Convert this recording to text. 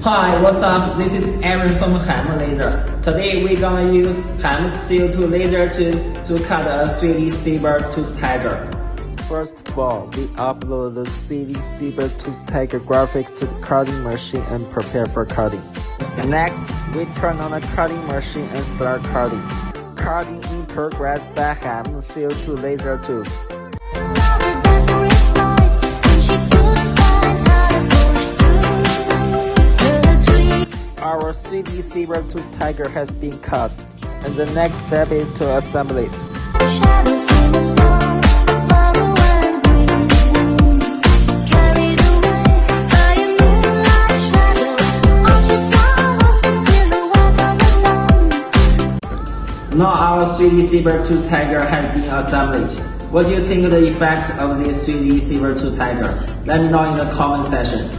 Hi, what's up? This is Aaron from HM Laser. Today we're gonna use HM CO2 laser to cut a 3D saber-tooth tiger. First of all, we upload the 3D saber-tooth tiger graphics to the cutting machine and prepare for cutting. Next, we turn on the cutting machine and start cutting. Cutting in progress by HM CO2 laser tube. Our 3D saber-tooth tiger has been cut, and the next step is to assemble it. Now our 3D saber-tooth tiger has been assembled. What do you think of the effect of this 3D saber-tooth tiger? Let me know in the comment section.